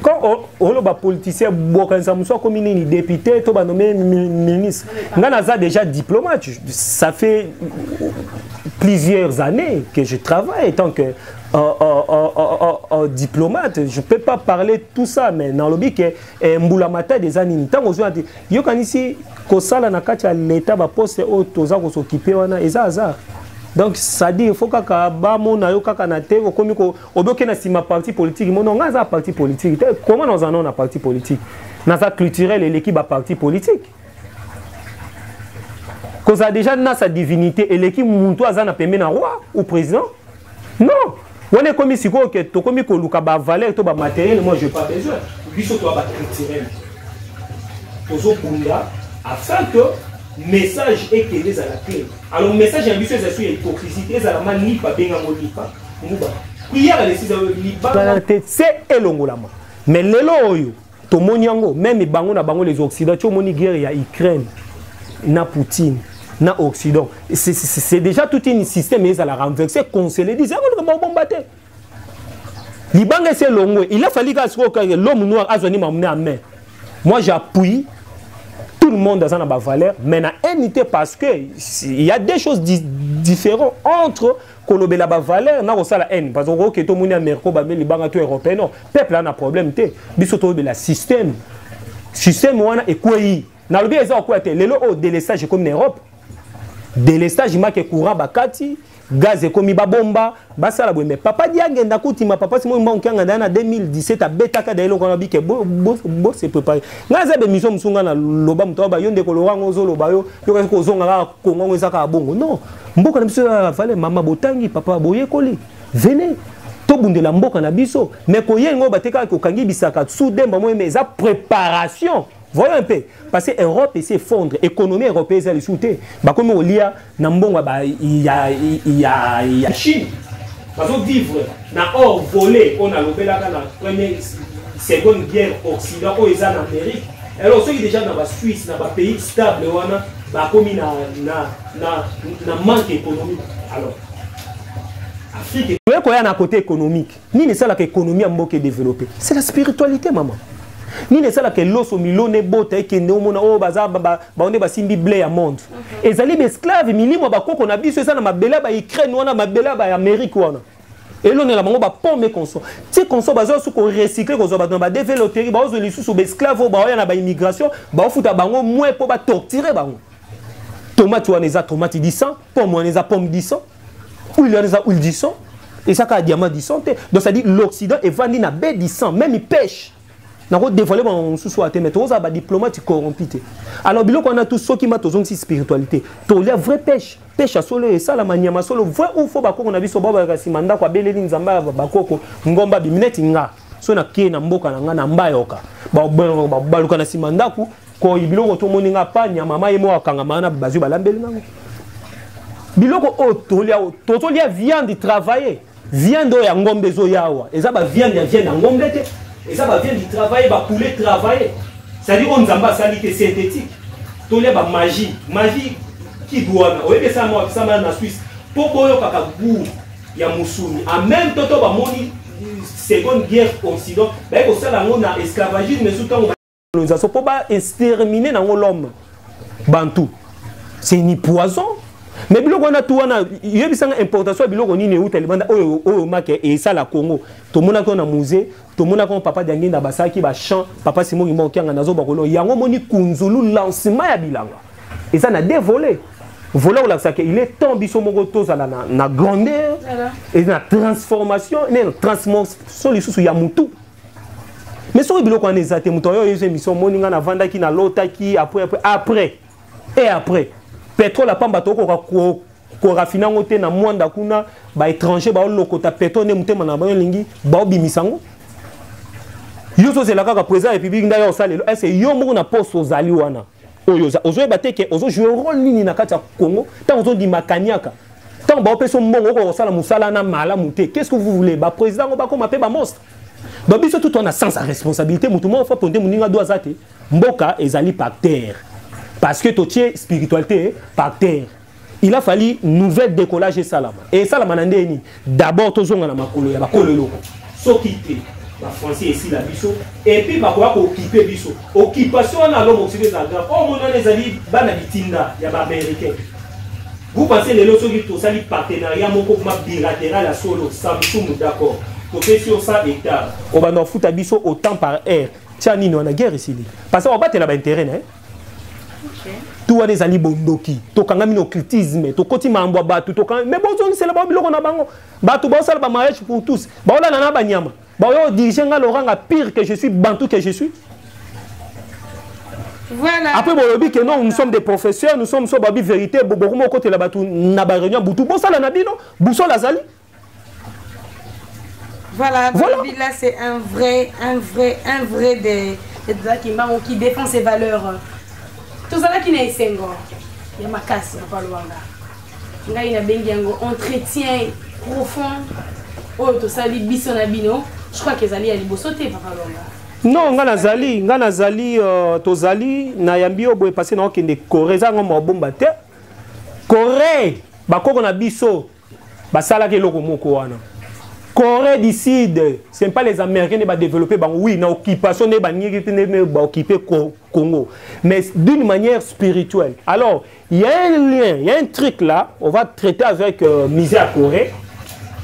quand on ba politicien boka nsamuso comme ni député to ba nommé ministre. Ngana za déjà diplomate, ça fait plusieurs années que je travaille en tant que diplomate. Je peux pas parler de tout ça mais dans le but que mbulamata des années tant aux dit yo kanisi kosala na kati ya l'état ba poste o toza ko s'occuper wana eza hasard. Donc ça dit il faut kaka ba mona yo kaka na te komi ko oboke na sima parti politique mono ngaza parti politique. Comment nous en on a parti politique? Naza culturel et l'équipe a parti politique. Cause a déjà na sa divinité et l'équipe muntu azana pembe na roi ou président? Non. On est comme si que to komi ko luka ba valeur to ba matériel moi je pas besoin. Biso to ba culturel. Tozo bunda afin que le message est qu'il est à la clé. Alors le message ambitieux c'est sur l'hypocrisie, c'est à la manière pas bien à molipa. Prière à l'essence de liba. C'est elongolama. Mais le loyo, to moniango, même les bango na bango les occidentaux, to moni guerre ya Ukraine, na Poutine, na Occident. C'est déjà tout un système mais à la renverser, conseiller, disait on va bombarder. Libanga c'est longo. Il a fallu que l'homme noir a zoni m'amener en main. Moi j'appuie. Tout le monde a une valeur, mais na unité parce que il y a des choses différentes entre Kolobe la valeur na la haine parce que tout le monde américain ba les banques européens non peuple a un problème té biso to la système wana et quoi na lobi eza quoi té lelo au délestage comme en Europe délestage ma ke courant bakati gaz ekomi babomba basala boye mais papa diagenda kutima papa simo mbonkianga na 2017 abetaka dailo kana bike bo se préparer ngaza be mission musunga na loba mto ba yonde ko lorango zo loba yo ko zonga ka kongo ezaka bongo non mboka na biso fale mama botangi papa boye koli venez to bundela mboka na biso mais ko yengo bateka ko kangi bisaka soudemba mo mais za préparation Voyons un peu. Parce que l'Europe s'effondre. L'économie européenne est soutée. Comme on lit, il y a Chine. Parce que vivre, hors volé, on a l'obéi la première, seconde guerre Occident, où ils sont en Amérique. Alors, ceux qui déjà dans la Suisse, dans un pays stable, comme il y a manque économique. Alors, Afrique. Vous voyez qu'il y a un côté économique. Ni c'est ça l'économie a développée. C'est la spiritualité, maman. Ni c'est ça que l'os au milieu ne botte et que nous on baza on est basimbi blé à monde. Et ça les esclaves milimo ba ko na biso ça na mabela ba Ukraine wana mabela ba Amérique wana. Et l'on est là bango ba pomme konso. Tu konso bazo su ko recycler ko zo ba dans ba développer ba zo lisu so esclave ba ya na ba immigration ba futa bango moins pour ba torturer bango. Tomate wana za tomate 10 cents, pomme wana za pomme 10 cents. Huile wana za huile 10 cents. Et ça ka diamant 10 cents. Donc ça dit l'Occident est vendu na baie 10 cents, même il pêche. N'a pas dévoilé mon sous-soité, mais tous les diplomates corrompus. Alors, on a tous ceux qui ont une spiritualité. Tu as vraie pêche. Pêche à solo et ça, la manière à solo. Vrai ou faux, on a vu ce baba Simanda, quoi, Belén Zamba, Bakoko, Ngomba, Bimetinga. Son a qui n'a mboka n'a mbayoka. Baluka na Simanda, quoi, il biloko to moninga pa, nyamama et moi, kangamana, bazu balambel. Biloko tolia viande travailler. Viande ya ngombe zo yawa. Et ça, viande ya ngombe. Et ça va bien du travail, va poulet travailler. C'est-à-dire qu'on n'a pas salité synthétique. Tout le monde magie. Magie qui doit. Vous voyez que ça m'a en Suisse. Pour que vous ayez il y a Moussouni. En même temps, vous avez seconde guerre Occident. Vous avez un esclavagisme, mais surtout, vous avez pour exterminer l'homme. Bantou. C'est ni poison. Mais biloko on a tout on a yebisanga importation biloko nini ou tellement o make et ça la Congo to mona ko na musée to mona ko papa dangi na basaki ba champ papa Simon Ngimo kyanga nazo bakolo yango moni kunzulu lancement ya bilanga et ça na dévolé voilà où la ça il est temps biso moko tozala na grandeur et na transformation na transformation les sous ya mutu mais so biloko on ezate muto yo yo émission moninga na vanda ki na lota ki après pétrole a pas bateau ko rafina ngote na mwanda kuna ba étranger ba lokota pétrole ne mutema na ba lingi ba obimisango yo so zela kaka président république ndayo salelo est yo mo na poste ozali wana oyo ozo bateke ozo jouer rôle nini na kati ya Congo tant ozo di makaniaka tant ba opeso mbongo ko sala musala na mala muté qu'est-ce que vous voulez ba président ba ko mape ba monstre donc biso tout on a sens à responsabilité mutumo fa ponde muninga doit zate mboka ezali par terre. Parce que tu es spiritualité par terre. Il a fallu nouvelle décollage et salama. Et salama nandeni. D'abord, tu as makolo ya bakolo. So quitter la France ici la biso et puis ba ko occuper biso. Occupation na l'homme occidental. Oh mon les ali bana bitinda ya ba américain. Vous pensez les lots qui tout ça li partenariat mon ko bilatéral à solo Samsung d'accord. Tu fais sur ça hectares. On va nous foutre biso autant par air. Tiens ni on a guerre ici. Parce qu'on va te la intérêt hein. Tout les ali bondoki to kanga mino critisme to koti mambo batu to kanga mais bon c'est la biloko na bango batu ba sala ba mariage pour tous ba ola na ba nyama ba yo dirigeant nga Laurent pire que je suis bantou que je suis voilà après bon lobi que non nous sommes des professeurs nous sommes so babi vérité bobo mo côté la batu na ba réunion butu bon sala na bino buso la zali voilà là c'est un vrai des qui défend ses valeurs. Tout ça là qui n'est sengo, il y a ma casse, pas le wanga. Il y a un entretien profond. Oh, tout ça, les bisonabino. Je crois que Zali a les sauter, papa Longa. Non, ngana zali, tozali, na yambi obo passé na okende Corée, za ngomba bomba te. Corée, bakoko na biso, basala ke loko moko wana. Corée du Sud, ce n'est pas les Américains qui vont développer, oui, dans l'occupation, ils vont occuper Congo, mais d'une manière spirituelle. Alors, il y a un lien, il y a un truc là, on va traiter avec Misé à Corée,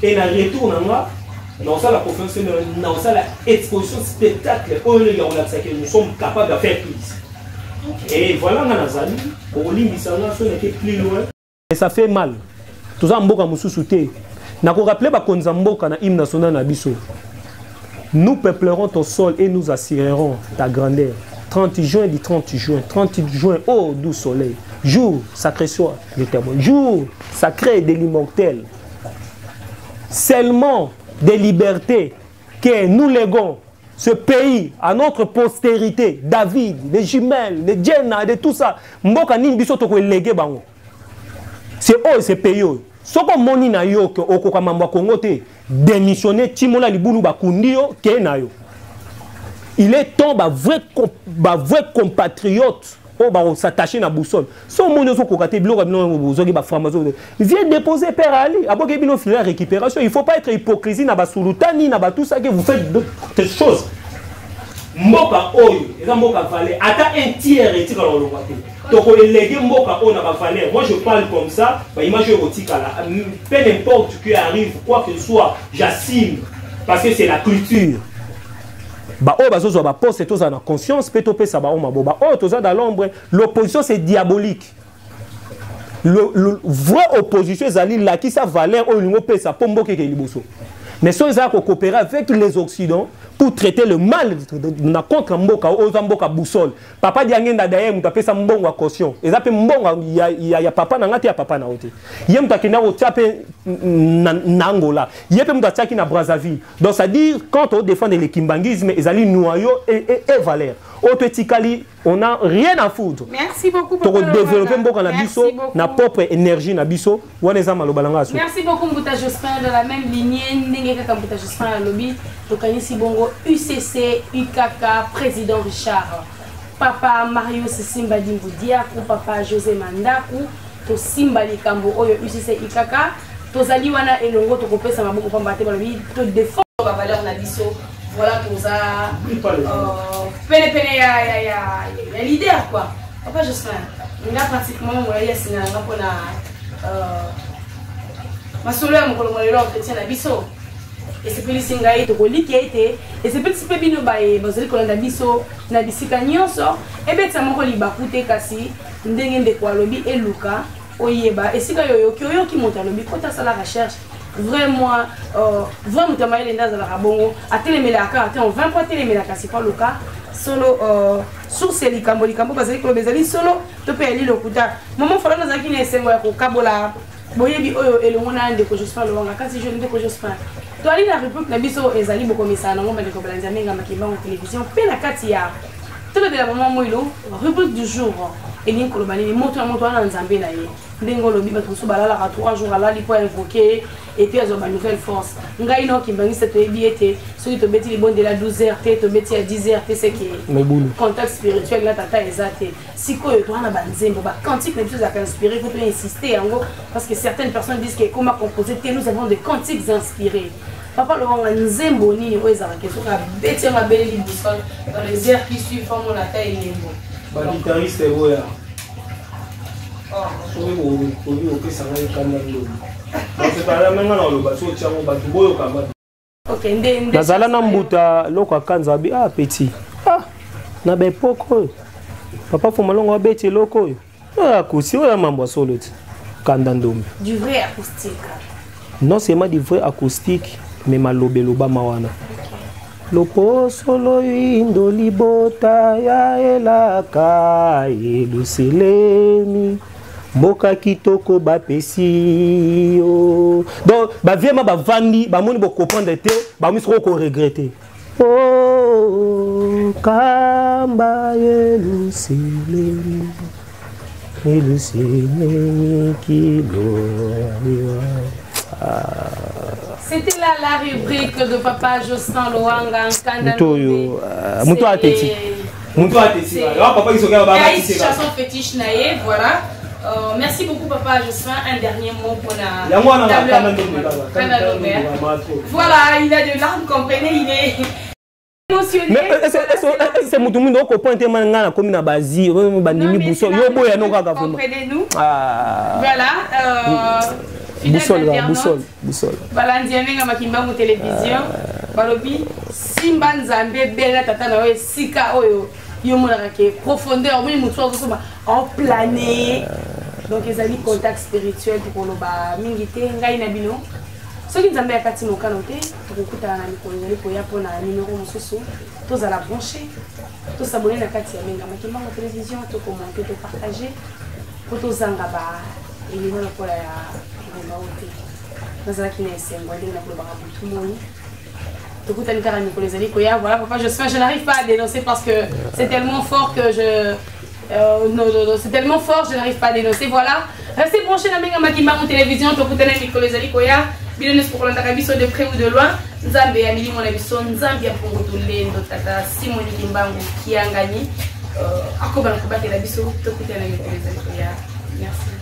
et dans le retour, dans la conférence, dans l'exposition spectacle, nous sommes capables de faire plus. Et voilà, pour l'Imbissanga, on était plus loin. Et ça fait mal. Tout ça, on va soutenir. Nous peuplerons ton sol et nous assurerons ta grandeur. 30 juin du 30 juin, 30 juin, oh doux soleil, jour sacré soit l'éternel, jour sacré de l'immortel. Seulement des libertés que nous léguons ce pays, à notre postérité, David, les jumelles, les Jenna, de tout ça, mboka nini biso toko légué bango. C'est eux, c'est pays. Ce qu'on moni na yo que au Kokamamba Congo te démissionner Timola Libulu Bakundio ke na yo. Il est temps ba vrai compatriote oh ba s'attacher na boussole. Son monde so kokate biloko bino bozoki ba framazo. Viens déposer Père Ali, aboke bino filer récupération. Il faut pas être hypocrisie na ba sultani na ba tout ça que vous faites des choses. Mboka oyo, eza mboka valeur. Ata un tiers et tika lo kwate. Toko légué mboka oyo na ba valeur. Moi je parle comme ça, ba image érotique là. Peu importe qui arrive, quoi que ce soit, j'assume parce que c'est la culture. Ba oyo bazozo ba poste toza na conscience, pe to pesa ba o maboba. Oyo toza dans l'ombre, l'opposition c'est diabolique. Le vrai opposition ezali la qui sa valeur oyo lingo pesa pombo ke liboso. Mais si ils ont coopéré avec les Occidentaux pour traiter le mal contre Mboka, aux Mboka boussole. Papa Diangenda d'ailleurs, nous appelle ça Mbongo à caution. Ils appellent Mbongo, il y a papa n'angati, il y a papa n'angati. Il y a un takina au Tchapé n'Angola. Il y a un takina na Brazzaville. Donc ça dit quand on défend le kimbangisme, ils allaient noyau et valeur. Au Tikali, on n'a rien à foutre. Merci beaucoup pour développer Mboka na biso, na propre énergie na biso. Merci beaucoup Mbouta Jospin dans la même lignée. Ndenge kaka Mbouta Jospin à lobby. Tokanisi Bongo UCC UKK président Richard. Papa Mario Simba Dimboudiakou, papa José Mandakou, to Simba Likambo Oyo UCC UKK. To Zaliwana Elongo to kopesa maboko pambate balobi to défendre la valeur na biso. Voilà pour ça. Pene ya leader quoi. Papa Jospin, on a pratiquement moyen sina ngapona masolo ya mokolo molelo chrétien na biso. Et c'est plus singaï to koliki été et c'est petit peu bino bae bazali kolanda biso na bisika nyonso et bet sama ko libakute kasi ndenge ndeko alobi eluka oyeba esika yoyo ki monta lobi kota sala recherche vraiment vraiment tamaile ndaza la bongo atelemela ka ate en 20 fois telemela kasi pas le cas solo sur ces likambo bazali ko bezali solo to pe ali lokuta maman fala na zaki ne sengo ya ko kabola boyebi oyo elongona ndeko Jospin Lwanga kasi je ndeko Jospin to ali na république na biso ezali bokomisa na ngomba ndeko balanza menga makimba en télévision pe na kati ya to be la maman moilo rubrique du jour et kolobani moto na nzambe na ye ndengo lobi bato so balala ka 3 jours ala lipo invoquer et puis azo ba nouvelle force ngai no kimbangisa to ebiete soki to beti libonde la 12h te to beti à 10h te c'est que contact spirituel là tata ezate sikoyo to na banzembo ba cantique les choses à inspirer faut insister en gros parce que certaines personnes disent que comment composer nous avons des cantiques inspirés. Papa Laurent Nzembo ni oezara keso ka beti ma belle libusol dans les heures qui suivent comme la taille nembo. Ba guitariste boya. Nazala na mbuta loko akanza bi ah petit ah na be poko papa fomalongo abeti loko ah kusi oya mambo solo kanda ndombe du vrai acoustique non seulement du vrai acoustique mais malobelo ba mawana lopo solo indo libota ya elaka eluselemi Moka kitoko ba pesi yo. Donc ba vraiment ba vandi ba moni bo comprendre te ba mi soko ko regretter. Oh kamba yelusele. Yelusele kilo. C'était là la rubrique de Papa Jospin Lwanga Mutoyo Muto ateti. Muto ateti. Alors papa ils sont là chanson fétiche naïe voilà. Merci beaucoup Papa Jospin. Un dernier mot pour la voilà, il a de larmes, comprenez, il est émotionné. Mais c'est mon monde au point de manga comme na basi, bandimi buso, yo boya no kaka vraiment. Comprenez-nous. Voilà. Boussole. Balandiamenga makimba mu télévision. Balobi Simba Nzambe bela tata na we sika oyo. Yo monaka ke profondeur moi mutu azosoba en plané. Donc ils ont contact spirituel pour nous ba mingité ngai na bino. Soki Nzambe akati no kanote tokuta na mikonzeli ko ya pona numéro mosusu tous à la brancher. Tous s'abonner na kati ya menga makimba mu télévision to commenter to partager pour tous zanga ba et les gens pour la dans la qui n'est pas un peu tout le monde Voilà pourquoi je n'arrive pas à dénoncer parce que c'est tellement fort que non, c'est tellement fort, je n'arrive pas à dénoncer. Voilà. Restez branchés dans la Makimba en télévision, tu peux tenir Nicolas Zalikoya. Bien sûr, pour l'entendre de près ou de loin. Nzambe a mis mon avis, Nzambe a pour retourner notre tata Simon Kimbangu qui a gagné. À quoi va la biso, tu peux tenir Nicolas Zalikoya. Merci.